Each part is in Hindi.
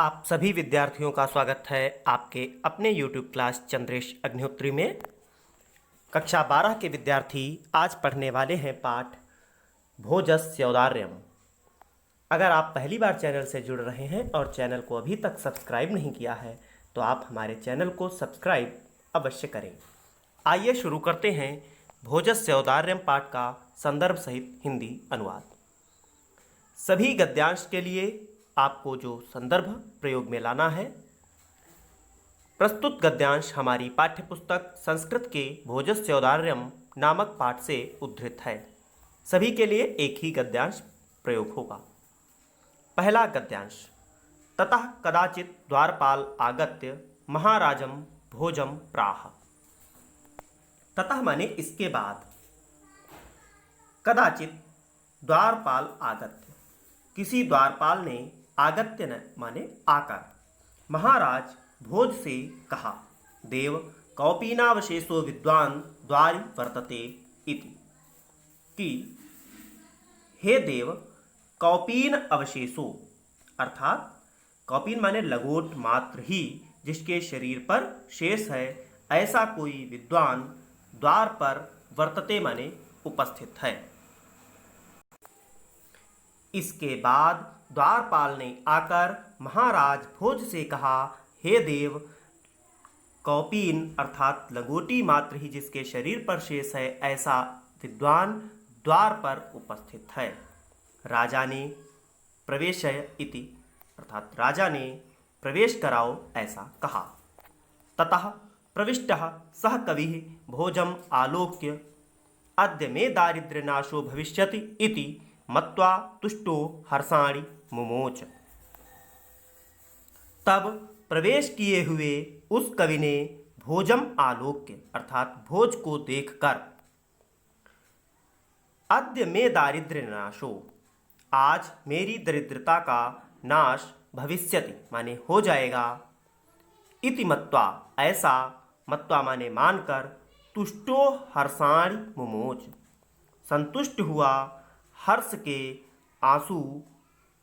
आप सभी विद्यार्थियों का स्वागत है आपके अपने YouTube क्लास चंद्रेश अग्निहोत्री में। कक्षा 12 के विद्यार्थी आज पढ़ने वाले हैं पाठ भोजस्यौदार्यम्। अगर आप पहली बार चैनल से जुड़ रहे हैं और चैनल को अभी तक सब्सक्राइब नहीं किया है तो आप हमारे चैनल को सब्सक्राइब अवश्य करें। आइए शुरू करते हैं भोजस्यौदार्यम् पाठ का संदर्भ सहित हिंदी अनुवाद। सभी गद्यांश के लिए आपको जो संदर्भ प्रयोग में लाना है, प्रस्तुत गद्यांश हमारी पाठ्यपुस्तक संस्कृत के भोजस्यौदार्यम् नामक पाठ से उद्धृत है। सभी के लिए एक ही गद्यांश प्रयोग होगा। पहला गद्यांश, ततः कदाचित् द्वारपाल आगत्य महाराजं भोजं प्राह। ततः माने इसके बाद, कदाचित् द्वारपाल आगत्य किसी द्वारपाल ने, आगत्य न माने आकर, महाराज भोज से कहा, देव कौपीनावशेषो विद्वान द्वारि वर्तते इति, कि हे देव कौपीन अवशेषो, अर्थात कौपीन माने लगोट मात्र ही जिसके शरीर पर शेष है, ऐसा कोई विद्वान द्वार पर वर्तते माने उपस्थित है। इसके बाद द्वारपाल ने आकर महाराज भोज से कहा, हे देव कौपीन अर्थात लंगोटी मात्र ही जिसके शरीर पर शेष है, ऐसा विद्वान द्वार पर उपस्थित है। राजा ने प्रवेशय इति, अर्थात राजा ने प्रवेश कराओ ऐसा कहा। ततः प्रविष्टः सः कविः भोजम आलोक्य अद्य मे दारिद्र्यनाशो भविष्यति इति मत्वा तुष्टो हर्षाणि मुमोच। तब प्रवेश किए हुए उस कवि ने भोजम आलोक्य अर्थात भोज को देखकर, अद्य मे दारिद्र्य नाशो आज मेरी दरिद्रता का नाश भविष्यति माने हो जाएगा, इति मत्वा ऐसा, मत्वा माने मानकर, तुष्टो हर्षाणि मुमोच संतुष्ट हुआ, हर्ष के आंसू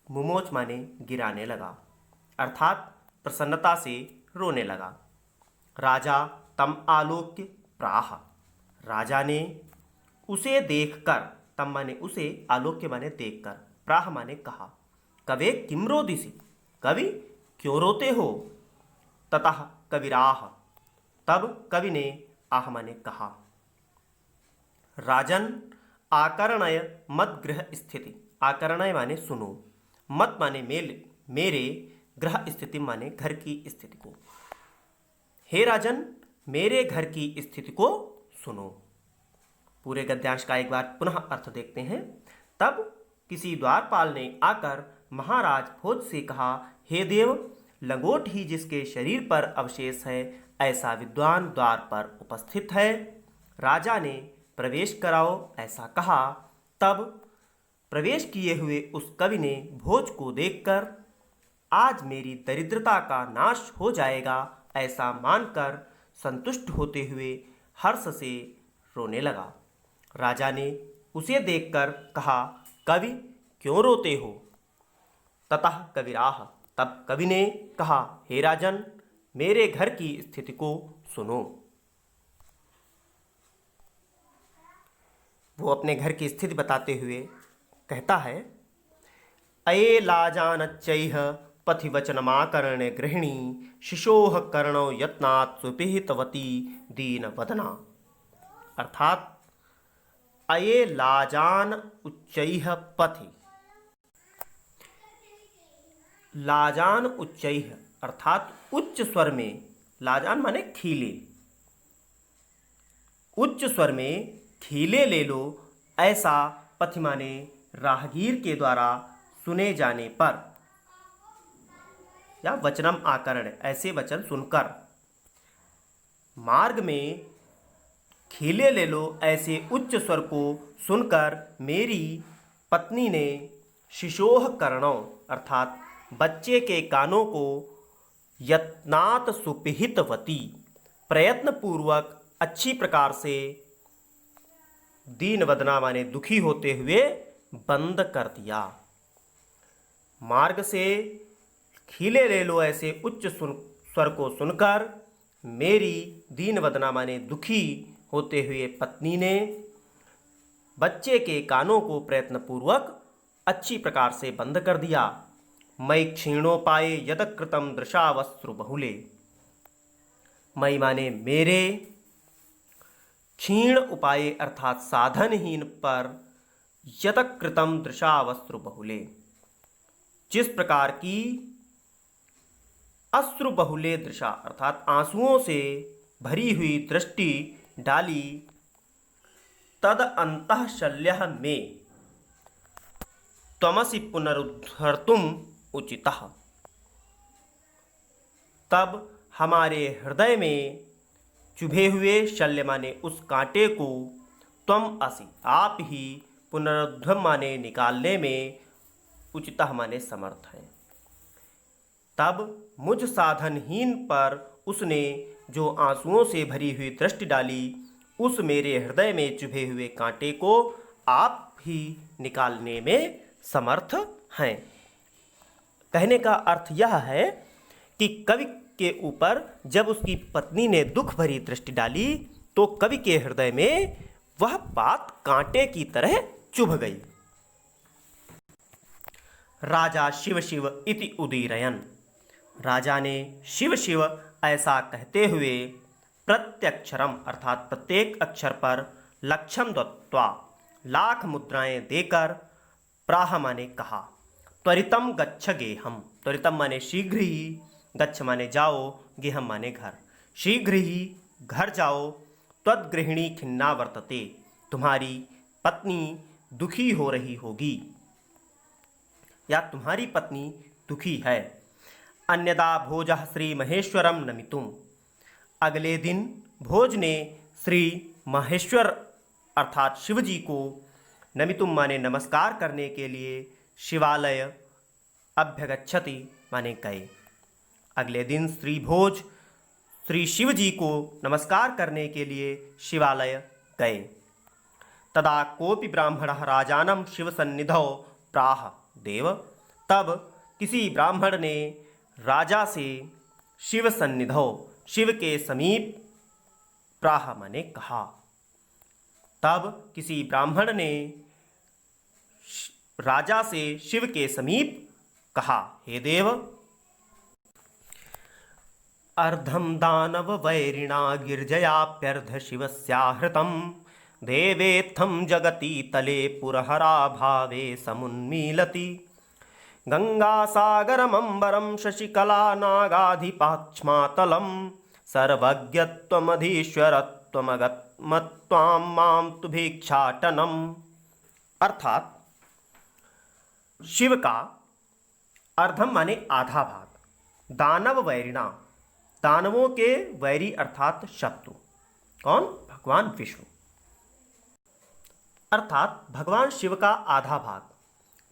मुमोच माने गिराने लगा, अर्थात प्रसन्नता से रोने लगा। राजा तम आलोक्य प्राह, राजा ने उसे देखकर, तम माने उसे, आलोक्य माने देखकर, प्राह माने कहा, कवे किम रोदिसी, कवि क्यों रोते हो। ततः कविराह, तब कवि ने आह माने कहा, राजन आकर्णय मत गृह स्थिति, आकर्णय माने सुनो, मत माने मेरे, गृह स्थिति माने घर की स्थिति को, हे राजन मेरे घर की स्थिति को सुनो। पूरे गद्यांश का एक बार पुनः अर्थ देखते हैं। तब किसी द्वारपाल ने आकर महाराज भोज से कहा, हे देव लंगोट ही जिसके शरीर पर अवशेष है, ऐसा विद्वान द्वार पर उपस्थित है। राजा ने प्रवेश कराओ ऐसा कहा। तब प्रवेश किए हुए उस कवि ने भोज को देखकर, आज मेरी दरिद्रता का नाश हो जाएगा ऐसा मानकर संतुष्ट होते हुए हर्ष से रोने लगा। राजा ने उसे देखकर कहा, कवि क्यों रोते हो। ततः कविराह, तब कवि ने कहा, हे राजन मेरे घर की स्थिति को सुनो। वो अपने घर की स्थिति बताते हुए कहता है, अये लाजानच्चैः पथि वचनमाकर्ण्य गृहिणी शिशोः कर्णो यत्नात् सुपिहितवती दीनवदना, अर्थात अये लाजान उच्चैः पथि, लाजान उच्चैः अर्थात उच्च स्वर में, लाजान माने खीले, उच्च स्वर में खीले ले लो, ऐसा पथि माने राहगीर के द्वारा सुने जाने पर, या वचनम आकर्ण ऐसे वचन सुनकर, मार्ग में खीले ले लो ऐसे उच्च स्वर को सुनकर मेरी पत्नी ने शिशोह कर्णों अर्थात बच्चे के कानों को यत्नात् सुपिहितवती प्रयत्नपूर्वक अच्छी प्रकार से, दीनवदना माने दुखी होते हुए, बंद कर दिया। मार्ग से खीले ले लो ऐसे उच्च स्वर को सुनकर मेरी दीन वदना माने दुखी होते हुए पत्नी ने बच्चे के कानों को प्रयत्नपूर्वक अच्छी प्रकार से बंद कर दिया। मई क्षीणोपाये यदकृतं दृशावस्त्रु बहुले। मई माने मेरे, क्षीण उपाय अर्थात साधनहीन पर यतकृतम दृशावस्त्रु बहुले, जिस प्रकार की अश्रु बहुले दृशा अर्थात आंसुओं से भरी हुई दृष्टि डाली, तद अंतः शल्यः में त्वमसि पुनरुद्धर्तुम उचितः। तब हमारे हृदय में चुभे हुए शल्य माने उस कांटे को त्वम असि आप ही पुनरुद्धम माने निकालने में उचितः माने समर्थ है। तब मुझ साधनहीन पर उसने जो आंसुओं से भरी हुई दृष्टि डाली, उस मेरे हृदय में चुभे हुए कांटे को आप ही निकालने में समर्थ हैं। कहने का अर्थ यह है कि कवि के ऊपर जब उसकी पत्नी ने दुख भरी दृष्टि डाली तो कवि के हृदय में वह बात कांटे की तरह चुभ गई। राजा शिव शिव इति उदीरयन्। राजा ने शिव शिव ऐसा कहते हुए प्रत्यक्षरम अर्थात प्रत्येक अक्षर पर लक्षम दत्वा लाख मुद्राएं देकर प्राह माने कहा, त्वरितम गच्छ गेहम। त्वरितम माने शीघ्र ही, गच्छ माने जाओ, गेहम माने घर। शीघ्र ही घर जाओ। त्वद्गृहिणी खिन्ना वर्तते। तुम्हारी पत्नी दुखी हो रही होगी या तुम्हारी पत्नी दुखी है। अन्यदा भोजः श्री महेश्वरम नमितुम। अगले दिन भोज ने श्री महेश्वर अर्थात शिव जी को नमितुम माने नमस्कार करने के लिए शिवालय अभ्यगच्छति माने गए। अगले दिन श्री भोज श्री शिव जी को नमस्कार करने के लिए शिवालय गए। तदा कोपि ब्राह्मणः राजानं शिव सन्निधौ प्राह देव। तब किसी ब्राह्मण ने राजा से शिव सन्निधौ शिव के समीप प्राह माने कहा। तब किसी ब्राह्मण ने राजा से शिव के समीप कहा, हे देव, अर्धम दानव वैरिणा गिर्जयाप्यर्ध शिवस्याहृतं देवेत्थं जगति तले पुरहरा भावे समुन्मीलति। गंगासागरमंबरं शशिकला नागाधिपाक्ष्मातलं सर्वज्ञत्वमधीश्वरत्वमगत्मत्वां मां तु भिक्षाटनम्। अर्थात शिव का अर्धम माने आधा भाग, दानव वैरिणा दानवों के वैरी अर्थात शत्रु कौन, भगवान विष्णु, अर्थात भगवान शिव का आधा भाग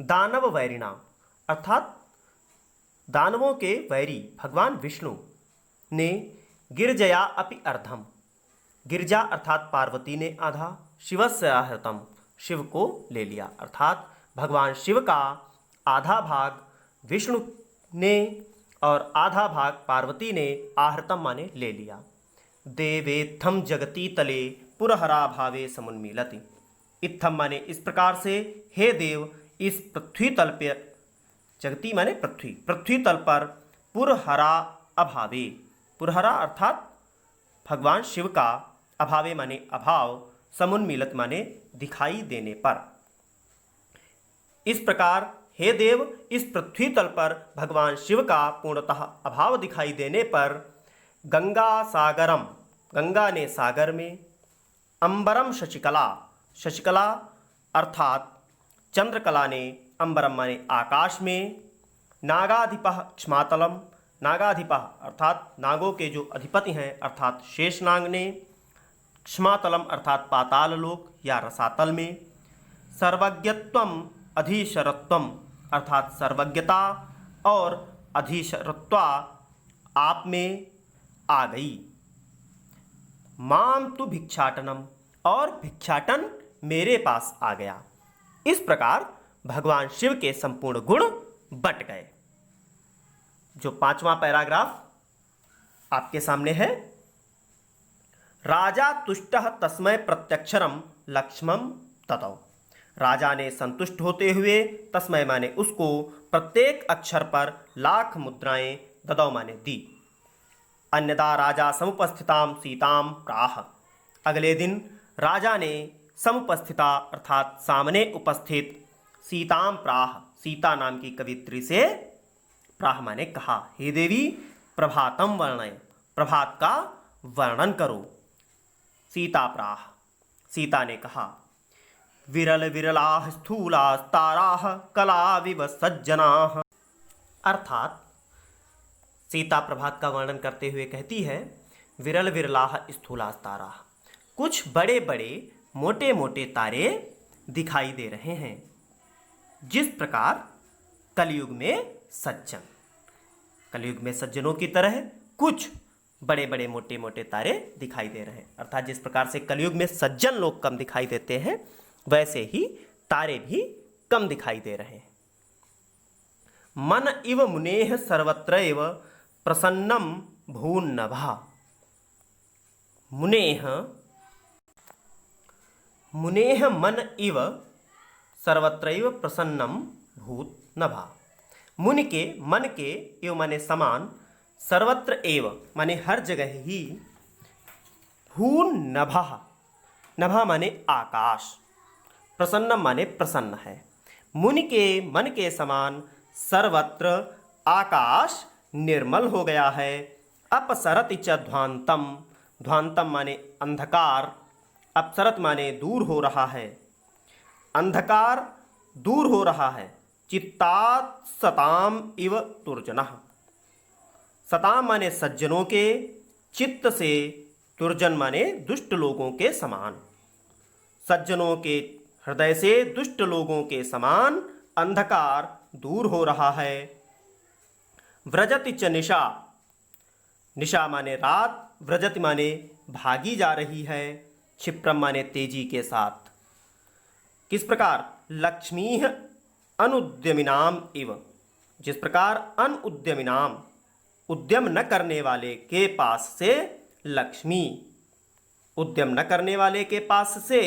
दानव वैरिणा अर्थात दानवों के वैरी भगवान विष्णु ने गिरजया अपि अर्धम, गिरजा अर्थात पार्वती ने आधा, शिवस्य आहृतम शिव को ले लिया अर्थात भगवान शिव का आधा भाग विष्णु ने और आधा भाग पार्वती ने आहृतम माने ले लिया। देवेत्थम जगती तले पुरहरा भावे समुन्मीलति। इत्थम माने इस प्रकार से, हे देव, इस पृथ्वी तल पर, जगती माने पृथ्वी, पृथ्वी तल पर पुरहरा अभावे, पुरहरा अर्थात भगवान शिव का, अभावे माने अभाव, समुन्मीलत माने दिखाई देने पर। इस प्रकार हे देव, इस पृथ्वी तल पर भगवान शिव का पूर्णतः अभाव दिखाई देने पर गंगा सागरम, गंगा ने सागर में, अंबरम शशिकला, शशिकला अर्थात चंद्रकला ने अंबरम माने आकाश में, नागाधिपः क्ष्मातलम, नागाधिपः अर्थात नागों के जो अधिपति हैं अर्थात शेषनाग ने, क्ष्मातलम अर्थात पाताल लोक या रसातल में, सर्वज्ञत्वम अधीशरत्वम अर्थात सर्वज्ञता और अधीशरत्वा आप में आ गई। माम तु भिक्षाटनम और भिक्षाटन मेरे पास आ गया। इस प्रकार भगवान शिव के संपूर्ण गुण बट गए। जो 5वां पैराग्राफ आपके सामने है। राजा तुष्टः तस्मै प्रत्यक्षरम लक्ष्मम ततौ। राजा ने संतुष्ट होते हुए तस्मै माने उसको प्रत्येक अक्षर पर लाख मुद्राएं ददौ माने दी। अन्यदा राजा समुपस्थितां सीतां प्राह। अगले दिन राजा ने समुपस्थिता अर्थात सामने उपस्थित सीतां प्राह, सीता नाम की कवित्री से प्राह माने कहा, हे देवी प्रभातम वर्णय, प्रभात का वर्णन करो। सीता प्राह, सीता ने कहा, विरल विरलाः स्थूलाः ताराः कलाविव सज्जनाः। अर्थात सीता प्रभात का वर्णन करते हुए कहती है, विरल विरलाः स्थूलाः ताराः, कुछ बड़े बड़े मोटे मोटे तारे दिखाई दे रहे हैं, जिस प्रकार कलयुग में सज्जन, कलयुग में सज्जनों की तरह कुछ बड़े बड़े मोटे मोटे तारे दिखाई दे रहे हैं। अर्थात जिस प्रकार से कलयुग में सज्जन लोग कम दिखाई देते हैं, वैसे ही तारे भी कम दिखाई दे रहे हैं। मन इव मुनेः सर्वत्रैव प्रसन्नम भून्नभः। मुनेः मन इव सर्वत्रैव प्रसन्नम भूत नभा। मुनि के मन के एव माने समान, सर्वत्र एव माने हर जगह ही, भून नभा, नभा माने आकाश, प्रसन्नम माने प्रसन्न है। मुनि के मन के समान सर्वत्र आकाश निर्मल हो गया है। अपसरति च ध्वांतम, ध्वांतम माने अंधकार, अपसरत माने दूर हो रहा है, अंधकार दूर हो रहा है। चित्तात सताम इव तुर्जनः, सताम माने सज्जनों के, चित्त से, तुर्जन माने दुष्ट लोगों के समान, सज्जनों के हृदय से दुष्ट लोगों के समान अंधकार दूर हो रहा है। व्रजति च निशा, निशा माने रात, व्रजति माने भागी जा रही है, क्षिप्रम माने तेजी के साथ। किस प्रकार? लक्ष्मी अनुद्यमिनाम इव, जिस प्रकार अनुद्यमिनाम, उद्यम न करने वाले के पास से लक्ष्मी, उद्यम न करने वाले के पास से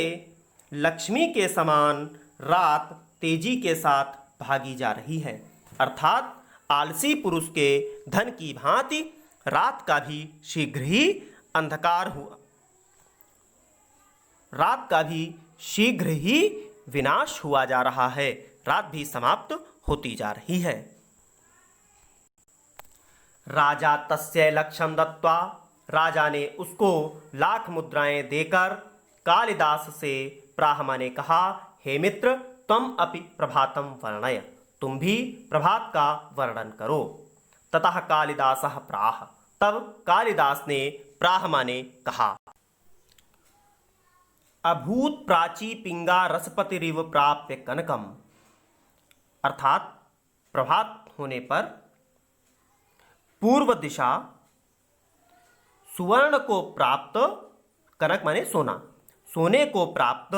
लक्ष्मी के समान रात तेजी के साथ भागी जा रही है। अर्थात आलसी पुरुष के धन की भांति रात का भी शीघ्र ही अंधकार हुआ, रात का भी शीघ्र ही विनाश हुआ जा रहा है, रात भी समाप्त होती जा रही है। राजा तस्य लक्ष्यम दत्वा, राजा ने उसको लाख मुद्राएं देकर कालिदास से प्राह माने कहा, हे मित्र त्वम अपि प्रभातम वर्णय, तुम भी प्रभात का वर्णन करो। ततः कालिदासः प्राह, तब कालिदास ने प्राह माने कहा, अभूत प्राची पिंगा रसपतिरिव प्राप्य कनकम। अर्थात प्रभात होने पर पूर्व दिशा सुवर्ण को प्राप्त, कनक माने सोना, सोने को प्राप्त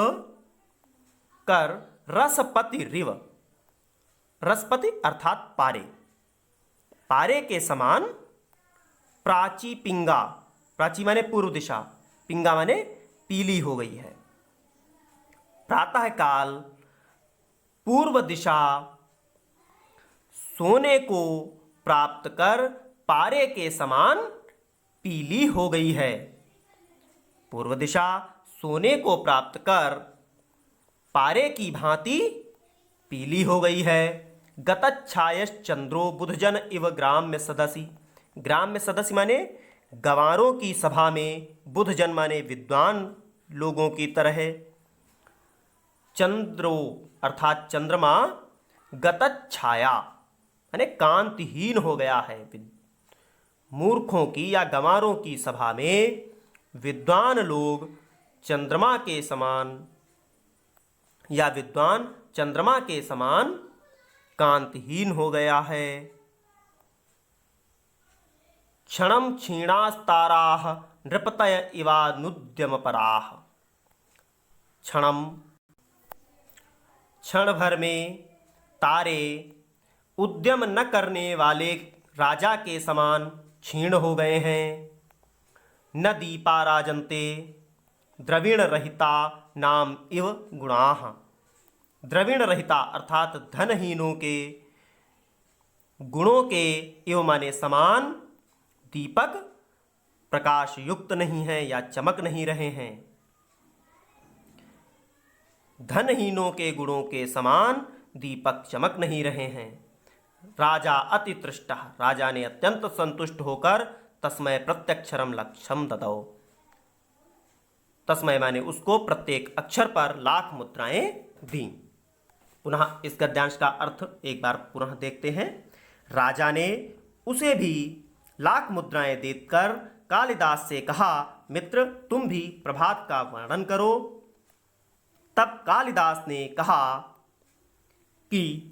कर रसपति रिव, रसपति अर्थात पारे, पारे के समान प्राची पिंगा, प्राची माने पूर्व दिशा, पिंगा माने पीली हो गई है। प्रातः काल पूर्व दिशा सोने को प्राप्त कर पारे के समान पीली हो गई है। पूर्व दिशा सोने को प्राप्त कर पारे की भांति पीली हो गई है। गतच्छायश्चंद्रो बुधजन इव ग्राम्य सदसी, ग्राम्य सदस्य माने गंवारों की सभा में, बुधजन माने विद्वान लोगों की तरह। चंद्रो अर्थात चंद्रमा, गतच्छाया माने कांतिहीन हो गया है। मूर्खों की या गंवारों की सभा में विद्वान लोग चंद्रमा के समान या विद्वान चंद्रमा के समान कांतिहीन हो गया है। क्षणम क्षीणास्ताराः नृपतय इवानुद्यमपराः, क्षणम क्षण भर में तारे उद्यम न करने वाले राजा के समान क्षीण हो गए हैं। न दीपा राजन्ते द्रविण रहिता नाम इव गुणाः। द्रविण रहिता अर्थात धनहीनों के गुणों के इव माने समान दीपक प्रकाश युक्त नहीं है या चमक नहीं रहे हैं। धनहीनों के गुणों के समान दीपक चमक नहीं रहे हैं। राजा अति तृष्टः, राजा ने अत्यंत संतुष्ट होकर तस्मै प्रत्यक्षरम लक्षम ददौ। तस्मै माने उसको प्रत्येक अक्षर पर लाख मुद्राएं दी। पुनः इस गद्यांश का अर्थ एक बार पुनः देखते हैं। राजा ने उसे भी लाख मुद्राएं देकर कालिदास से कहा, मित्र तुम भी प्रभात का वर्णन करो। तब कालिदास ने कहा कि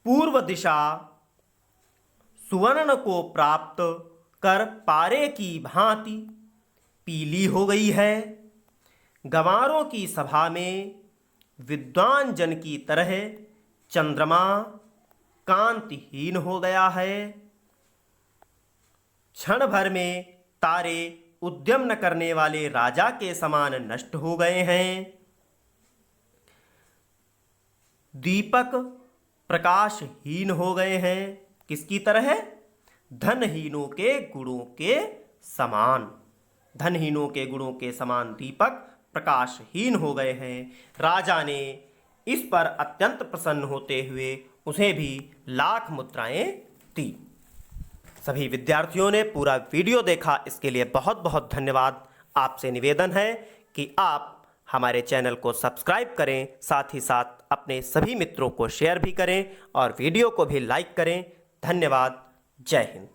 पूर्व दिशा सुवर्ण को प्राप्त कर पारे की भांति पीली हो गई है। गंवारों की सभा में विद्वान जन की तरह चंद्रमा कांतिहीन हो गया है। क्षण भर में तारे उद्यम न करने वाले राजा के समान नष्ट हो गए हैं। दीपक प्रकाशहीन हो गए हैं। किसकी तरह? धनहीनों के गुणों के समान। धनहीनों के गुणों के समान दीपक प्रकाशहीन हो गए हैं। राजा ने इस पर अत्यंत प्रसन्न होते हुए उसे भी लाख मुद्राएं दी। सभी विद्यार्थियों ने पूरा वीडियो देखा, इसके लिए बहुत बहुत धन्यवाद। आपसे निवेदन है कि आप हमारे चैनल को सब्सक्राइब करें, साथ ही साथ अपने सभी मित्रों को शेयर भी करें और वीडियो को भी लाइक करें। धन्यवाद। जय हिंद।